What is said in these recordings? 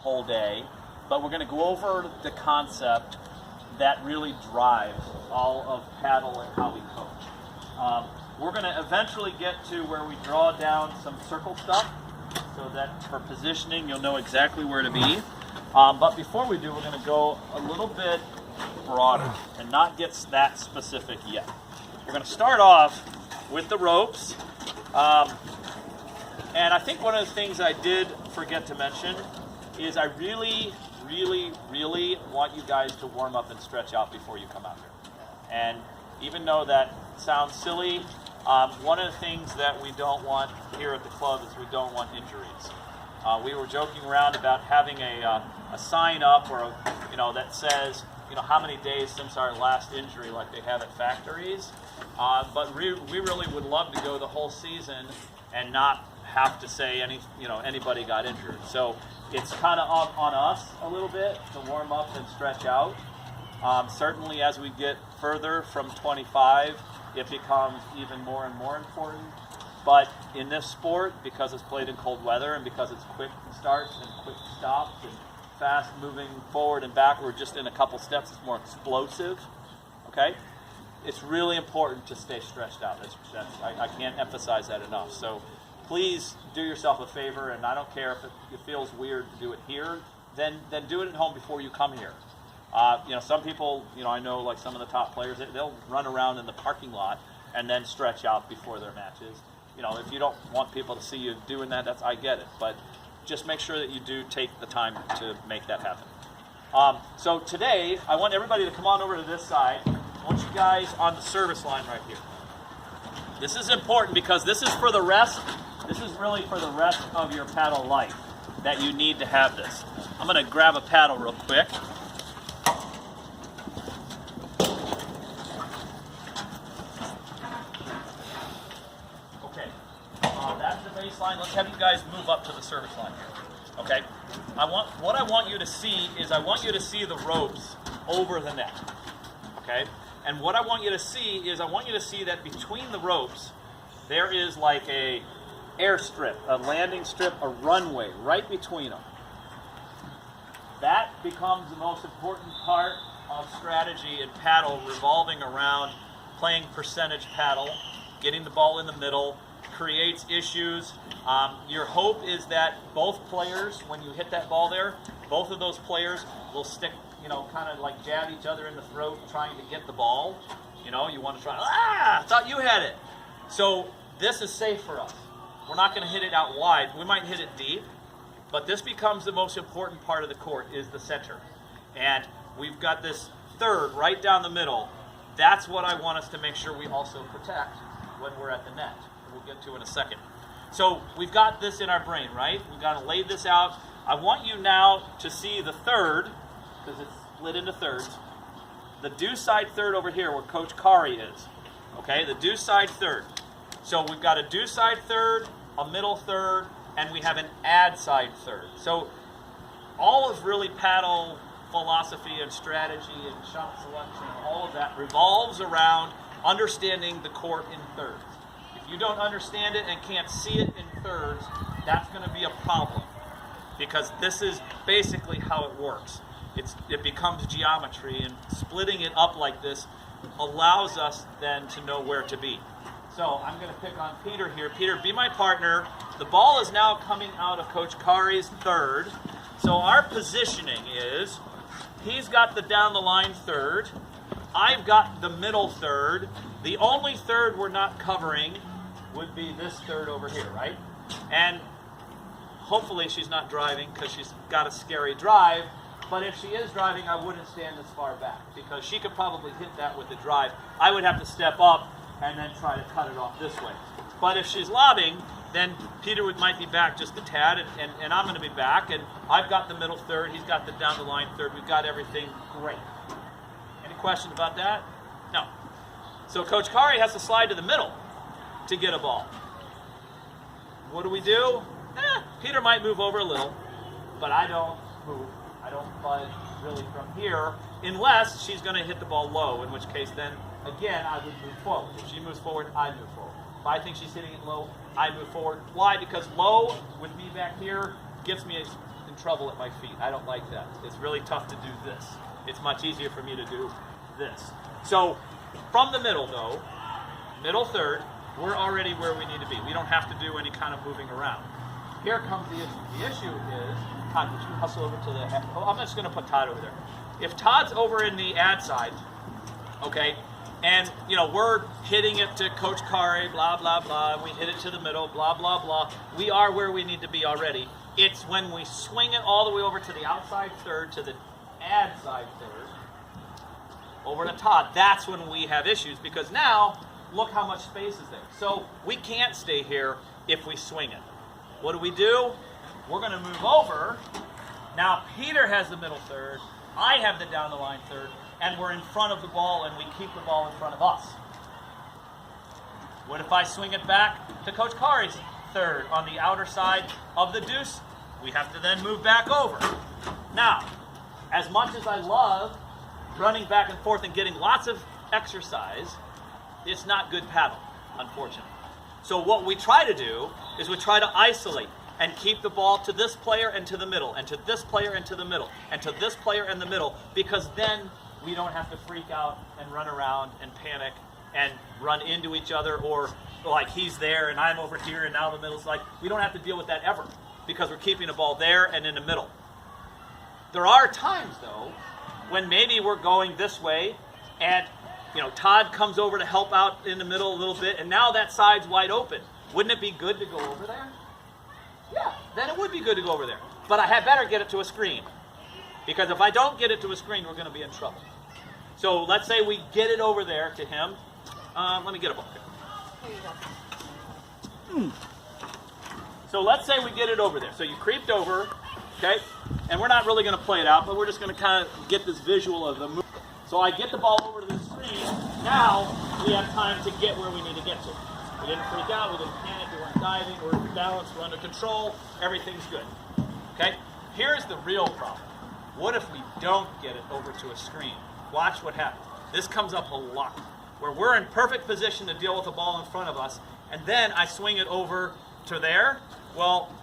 whole day, but we're going to go over the concept that really drives all of paddle and how we coach. We're going to eventually get to where we draw down some circle stuff so that for positioning you'll know exactly where to be. But before we do, we're going to go a little bit broader and not get that specific yet. We're going to start off with the ropes. And I think one of the things I did forget to mention is I really want you guys to warm up and stretch out before you come out here. And even though that sounds silly, one of the things that we don't want here at the club is we don't want injuries. We were joking around about having a sign up or that says how many days since our last injury, like they have at factories. But we really would love to go the whole season and not have to say anybody got injured. So it's kind of on us a little bit to warm up and stretch out. Certainly as we get further from 25, it becomes even more and more important. But in this sport, because it's played in cold weather and because it's quick starts and quick stops and fast moving forward and backward just in a couple steps, it's more explosive. Okay? It's really important to stay stretched out. I can't emphasize that enough. So please do yourself a favor, and I don't care if it feels weird to do it here, then do it at home before you come here. Some people, I know like some of the top players, they'll run around in the parking lot and then stretch out before their matches. If you don't want people to see you doing that, I get it. But just make sure that you do take the time to make that happen. So today, I want everybody to come on over to this side. I want you guys on the service line right here. This is important because this is for the rest. This is really for the rest of your paddle life that you need to have this. I'm going to grab a paddle real quick. Okay, that's the baseline. Let's have you guys move up to the service line here. Okay, what I want you to see is I want you to see the ropes over the net. Okay, and what I want you to see is I want you to see that between the ropes there is like a airstrip, a landing strip, a runway right between them. That becomes the most important part of strategy in paddle, revolving around playing percentage paddle, getting the ball in the middle, creates issues. Your hope is that both players, when you hit that ball there, both of those players will stick, kind of like jab each other in the throat trying to get the ball. You want to try, I thought you had it. So this is safe for us. We're not going to hit it out wide. We might hit it deep, but this becomes the most important part of the court is the center. And we've got this third right down the middle. That's what I want us to make sure we also protect when we're at the net. We'll get to in a second. So we've got this in our brain, right? We've got to lay this out. I want you now to see the third, because it's split into thirds. The due side third over here where Coach Kari is. Okay, the due side third. So we've got a due side third, a middle third, and we have an add side third. So all of really paddle philosophy and strategy and shot selection, all of that revolves around understanding the court in thirds. If you don't understand it and can't see it in thirds, that's going to be a problem, because this is basically how it works. It becomes geometry, and splitting it up like this allows us then to know where to be. So I'm going to pick on Peter here. Peter, be my partner. The ball is now coming out of Coach Kari's third. So our positioning is, he's got the down the line third. I've got the middle third. The only third we're not covering would be this third over here, right? And hopefully she's not driving because she's got a scary drive. But if she is driving, I wouldn't stand this far back because she could probably hit that with the drive. I would have to step up and then try to cut it off this way. But if she's lobbing, then Peter might be back just a tad, and I'm going to be back, and I've got the middle third, he's got the down the line third, we've got everything great. Any questions about that? No. So Coach Kari has to slide to the middle to get a ball. What do? Peter might move over a little, but I don't move. I don't budge really from here, unless she's going to hit the ball low, in which case then, again, I would move forward. If she moves forward, I move forward. If I think she's hitting it low, I move forward. Why? Because low, with me back here, gives me in trouble at my feet. I don't like that. It's really tough to do this. It's much easier for me to do this. So from the middle, though, middle third, we're already where we need to be. We don't have to do any kind of moving around. Here comes the issue. The issue is, Todd, would you hustle over to the, I'm just going to put Todd over there. If Todd's over in the ad side, okay, and, you know, we're hitting it to Coach Kari, blah, blah, blah, we hit it to the middle, blah, blah, blah, we are where we need to be already. It's when we swing it all the way over to the outside third, to the ad side third, over to Todd, that's when we have issues, because now, look how much space is there. So we can't stay here if we swing it. What do? We're going to move over. Now Peter has the middle third, I have the down the line third, and we're in front of the ball and we keep the ball in front of us. What if I swing it back to Coach Kari's third on the outer side of the deuce? We have to then move back over. Now, as much as I love running back and forth and getting lots of exercise, it's not good paddle, unfortunately. So what we try to do is we try to isolate and keep the ball to this player and to the middle, and to this player and to the middle, and to this player and the middle, because then we don't have to freak out and run around and panic and run into each other, or like he's there and I'm over here and now the middle's like, we don't have to deal with that ever, because we're keeping the ball there and in the middle. There are times, though, when maybe we're going this way and, you know, Todd comes over to help out in the middle a little bit, and now that side's wide open. Wouldn't it be good to go over there? Yeah, then it would be good to go over there. But I had better get it to a screen, because if I don't get it to a screen, we're going to be in trouble. So let's say we get it over there to him. Let me get a ball. Here you go. So let's say we get it over there. So you creeped over, okay? And we're not really going to play it out, but we're just going to kind of get this visual of the move. So I get the ball over to the screen. Now we have time to get where we need to get to. We didn't freak out. We didn't panic. We weren't diving. We're balanced. We're under control. Everything's good. Okay? Here's the real problem. What if we don't get it over to a screen? Watch what happens. This comes up a lot, where we're in perfect position to deal with the ball in front of us, and then I swing it over to there. Well,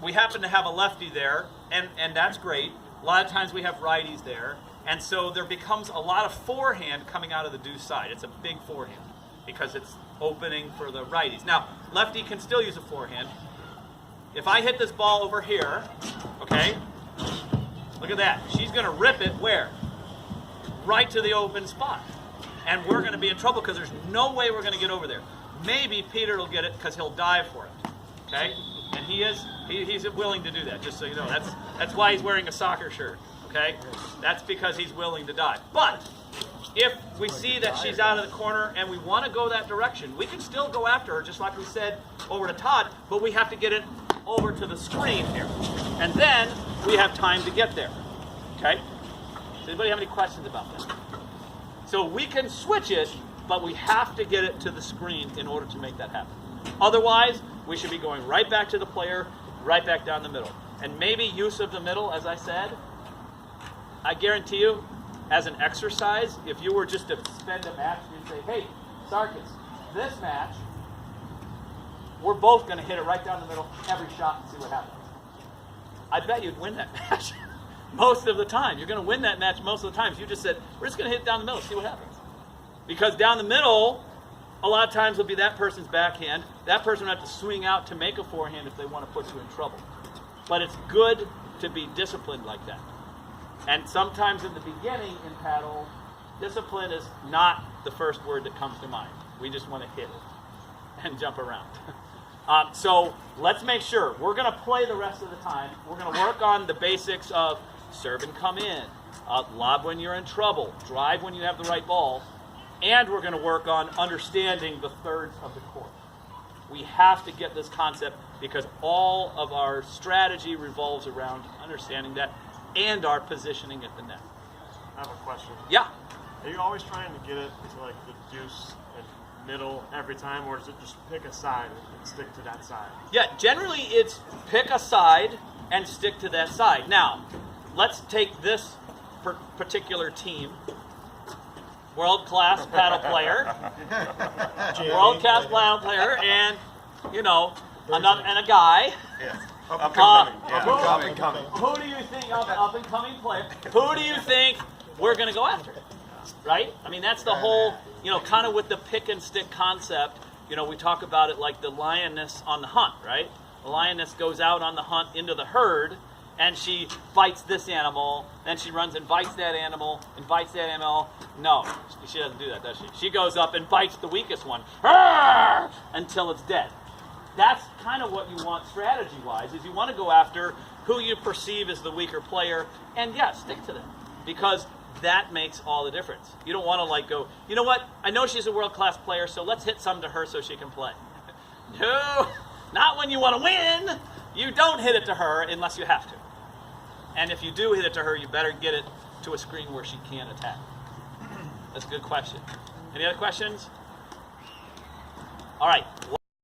we happen to have a lefty there, and that's great. A lot of times we have righties there, and so there becomes a lot of forehand coming out of the deuce side. It's a big forehand because it's opening for the righties. Now, lefty can still use a forehand. If I hit this ball over here, okay, look at that. She's going to rip it where? Right to the open spot. And we're going to be in trouble because there's no way we're going to get over there. Maybe Peter will get it because he'll dive for it. Okay? And he's willing to do that, just so you know. That's why he's wearing a soccer shirt. Okay? That's because he's willing to dive. But if we see that she's out of the corner and we want to go that direction, we can still go after her, just like we said over to Todd, but we have to get it over to the screen here. And then we have time to get there. Okay? Does anybody have any questions about that? So we can switch it, but we have to get it to the screen in order to make that happen. Otherwise, we should be going right back to the player, right back down the middle. And maybe use of the middle, as I said, I guarantee you, as an exercise, if you were just to spend a match, you'd say, hey, Sarkis, this match, we're both going to hit it right down the middle every shot and see what happens. I bet you'd win that match. Most of the time. You're going to win that match most of the times. You just said, we're just going to hit it down the middle, see what happens. Because down the middle, a lot of times will be that person's backhand. That person will have to swing out to make a forehand if they want to put you in trouble. But it's good to be disciplined like that. And sometimes in the beginning in paddle, discipline is not the first word that comes to mind. We just want to hit it and jump around. So let's make sure. We're going to play the rest of the time. We're going to work on the basics of serve and come in, lob when you're in trouble, drive when you have the right ball, and we're going to work on understanding the thirds of the court. We have to get this concept because all of our strategy revolves around understanding that and our positioning at the net. I have a question. Yeah. Are you always trying to get it to like the deuce and middle every time, or is it just pick a side and stick to that side? Yeah, generally it's pick a side and stick to that side. Now, let's take this particular team. World-class paddle player. World-class paddle player and, you know, and a guy. Yeah. Up and coming. Uh, Yeah. who- Up and coming. Who do you think, up and coming player, who do you think we're going to go after? Right? I mean, that's the whole, kind of with the pick and stick concept, we talk about it like the lioness on the hunt, right? The lioness goes out on the hunt into the herd, and she bites this animal, then she runs and bites that animal, and bites that animal. No, she doesn't do that, does she? She goes up and bites the weakest one, until it's dead. That's kind of what you want strategy-wise, is you want to go after who you perceive as the weaker player, and yeah, stick to them. Because that makes all the difference. You don't want to go, you know what, I know she's a world-class player, so let's hit some to her so she can play. No, not when you want to win. You don't hit it to her unless you have to. And if you do hit it to her, you better get it to a screen where she can't attack. That's a good question. Any other questions? All right.